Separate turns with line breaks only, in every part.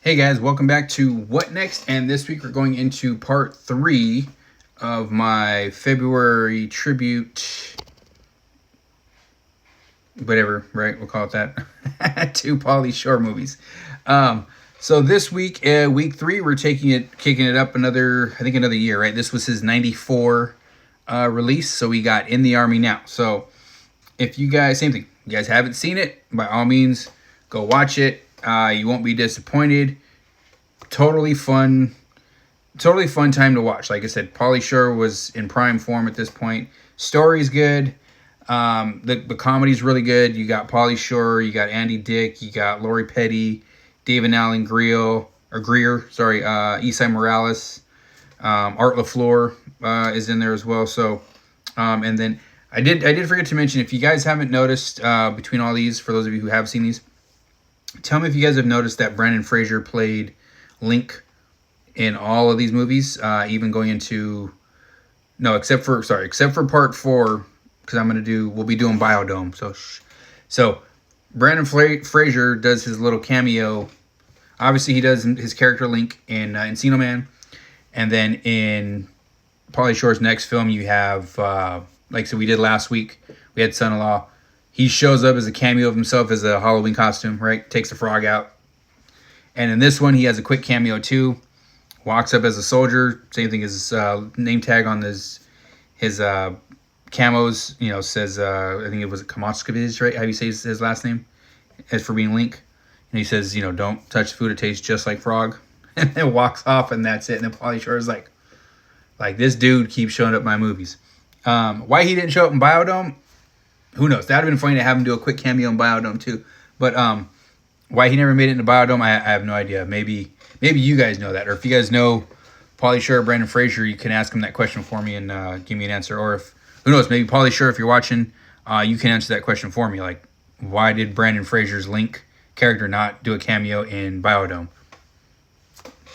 Hey guys, welcome back to What Next? And this week we're going into part 3 of my February tribute, whatever, right? We'll call it that, to Pauly Shore movies. So this week, week 3, we're kicking it up another year, right? This was his 94 release, so we got In the Army Now. So if you guys, same thing, you guys haven't seen it, by all means, go watch it. You won't be disappointed. Totally fun time to watch. Like I said, Pauly Shore was in prime form at this point. Story's good. The comedy's really good. You got Pauly Shore, you got Andy Dick, you got Lori Petty, David Alan Grier, Esai Morales, Art LaFleur is in there as well. So, and then I did forget to mention, if you guys haven't noticed, between all these, for those of you who have seen these, tell me if you guys have noticed that Brendan Fraser played Link in all of these movies, even going into, except for part 4, because we'll be doing Biodome. So Brendan Fraser does his little cameo. Obviously, he does his character Link in Encino Man, and then in Pauly Shore's next film, you have, we did last week, we had Son-in-Law. He shows up as a cameo of himself as a Halloween costume, right? Takes the frog out. And in this one, he has a quick cameo too. Walks up as a soldier. Same thing as name tag on his camos. Says, I think it was Kamotskevich, right? How do you say his last name? As for being Link. And he says, don't touch food. It tastes just like frog. And then walks off, and that's it. And then Pauly Shore is like this dude keeps showing up in my movies. Why he didn't show up in Biodome? Who knows? That would have been funny to have him do a quick cameo in Biodome too. But why he never made it into Biodome, I have no idea. Maybe you guys know that. Or if you guys know Pauly Shore or Brendan Fraser, you can ask him that question for me and give me an answer. Or who knows, maybe Pauly Shore, if you're watching, you can answer that question for me. Like, why did Brendan Fraser's Link character not do a cameo in Biodome?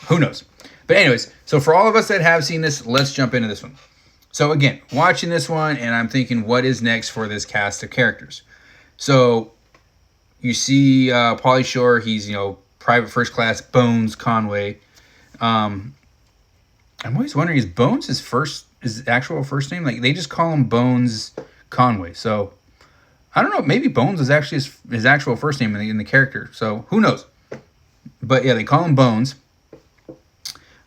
Who knows? But anyways, so for all of us that have seen this, let's jump into this one. So again, watching this one, and I'm thinking, what is next for this cast of characters? So you see Pauly Shore, he's, Private First Class Bones Conway. I'm always wondering, is Bones his actual first name? Like, they just call him Bones Conway. So I don't know, maybe Bones is actually his actual first name in the character. So who knows? But yeah, they call him Bones.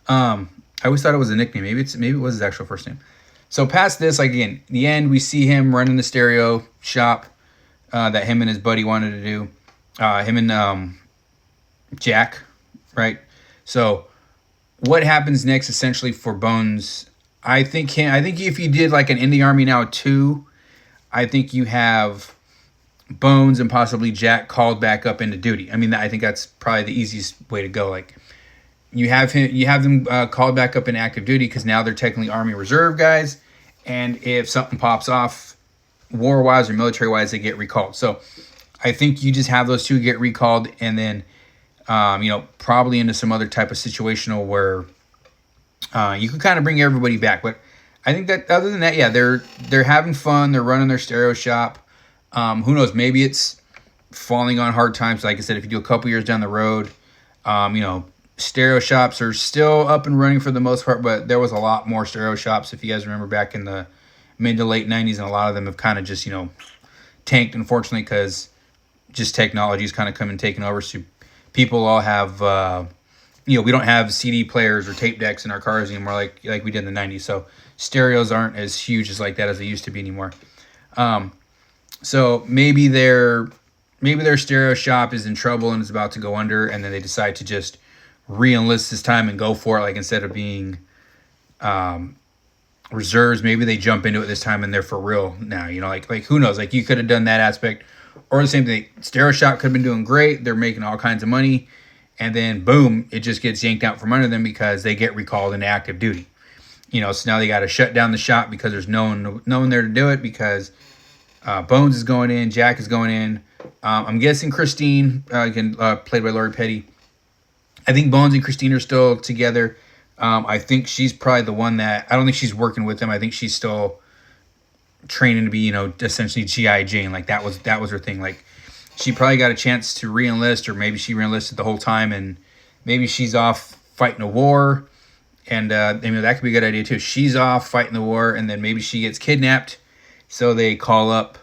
I always thought it was a nickname. Maybe it was his actual first name. So past this, again, in the end, we see him running the stereo shop that him and his buddy wanted to do. Him and Jack, right? So what happens next, essentially, for Bones? I think if you did like an In the Army Now 2, I think you have Bones and possibly Jack called back up into duty. I think that's probably the easiest way to go. Like, you have them called back up in active duty because now they're technically Army Reserve guys, and if something pops off, war-wise or military-wise, they get recalled. So I think you just have those two get recalled, and then probably into some other type of situational where you can kind of bring everybody back. But I think that other than that, yeah, they're having fun. They're running their stereo shop. Who knows? Maybe it's falling on hard times. Like I said, if you do a couple years down the road, stereo shops are still up and running for the most part, but there was a lot more stereo shops, if you guys remember, back in the mid to late 90s, and a lot of them have kind of just, tanked, unfortunately, because just technology's kind of come and taken over. So people all have, we don't have CD players or tape decks in our cars anymore like we did in the 90s. So stereos aren't as huge as like that as they used to be anymore. So maybe their stereo shop is in trouble and is about to go under, and then they decide to just re-enlist this time and go for it. Like, instead of being reserves, maybe they jump into it this time and they're for real now. Like who knows? Like, you could have done that aspect, or the same thing. Stereo shop could have been doing great. They're making all kinds of money, and then boom, it just gets yanked out from under them because they get recalled into active duty. So now they got to shut down the shop because there's no one there to do it, because Bones is going in, Jack is going in. I'm guessing Christine, again, played by Lori Petty. I think Bones and Christine are still together. I think she's probably the one that, I don't think she's working with them. I think she's still training to be, essentially G.I. Jane. Like, that was her thing. Like, she probably got a chance to re-enlist, or maybe she re-enlisted the whole time and maybe she's off fighting a war, and that could be a good idea too. She's off fighting the war, and then maybe she gets kidnapped, so they call up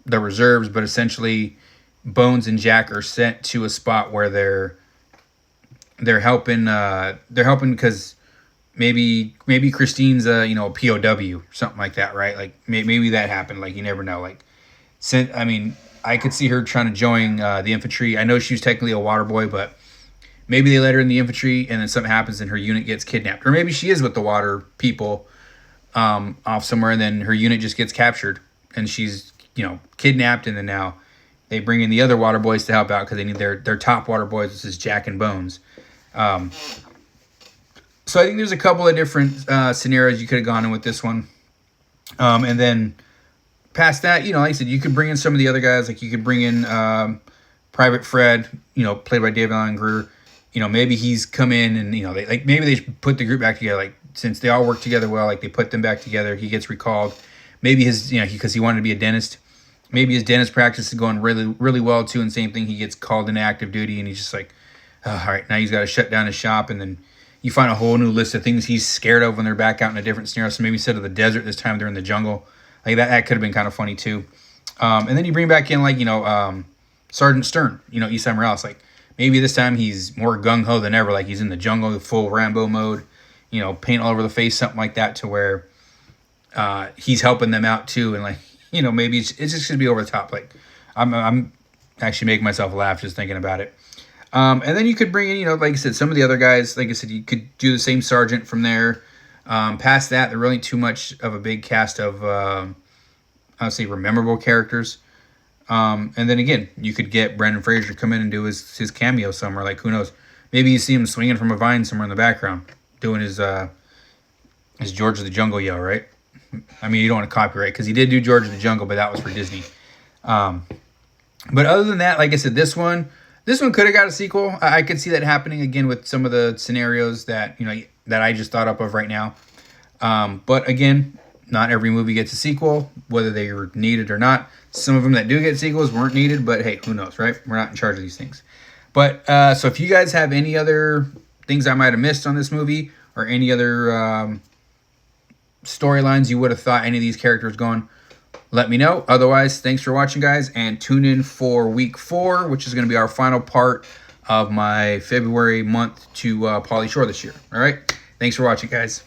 the reserves. But essentially, Bones and Jack are sent to a spot where they're helping. They're helping because maybe Christine's a POW or something like that, right? Like maybe that happened. Like you never know. Like, I could see her trying to join the infantry. I know she was technically a water boy, but maybe they let her in the infantry, and then something happens and her unit gets kidnapped. Or maybe she is with the water people off somewhere, and then her unit just gets captured, and she's kidnapped, and then now they bring in the other water boys to help out because they need their top water boys. This is Jack and Bones. So I think there's a couple of different scenarios you could have gone in with this one. And then past that, like I said, you could bring in some of the other guys. Like you could bring in Private Fred, played by Alan Grier. Maybe he's come in and, maybe they put the group back together. Like since they all work together well, like they put them back together. He gets recalled. Maybe his, because he wanted to be a dentist. Maybe his dentist practice is going really, really well too. And same thing, he gets called into active duty and he's just like, oh, all right, now he's got to shut down his shop. And then you find a whole new list of things he's scared of when they're back out in a different scenario. So maybe instead of the desert, this time they're in the jungle. Like that could have been kind of funny too. And then you bring back in Sergeant Stern, Esai Morales. Like maybe this time he's more gung-ho than ever. Like he's in the jungle, full Rambo mode, paint all over the face, something like that, to where he's helping them out too. And maybe it's just gonna be over the top. Like I'm actually making myself laugh just thinking about it. And then you could bring in, like I said, some of the other guys. Like I said, you could do the same sergeant from there. Past that, there really too much of a big cast of, I would say, memorable characters. And then again, you could get Brendan Fraser come in and do his cameo somewhere. Like who knows? Maybe you see him swinging from a vine somewhere in the background, doing his George of the Jungle yell, right? You don't want to copyright because he did do George of the Jungle, but that was for Disney. But other than that, like I said, this one could have got a sequel. I could see that happening again with some of the scenarios that that I just thought up of right now. But again, not every movie gets a sequel, whether they were needed or not. Some of them that do get sequels weren't needed, but hey, who knows, right? We're not in charge of these things. But so if you guys have any other things I might have missed on this movie, or any other storylines you would have thought any of these characters going, let me know. Otherwise, thanks for watching, guys, and tune in for week 4, which is going to be our final part of my February month to Pauly Shore this year. All right? Thanks for watching, guys.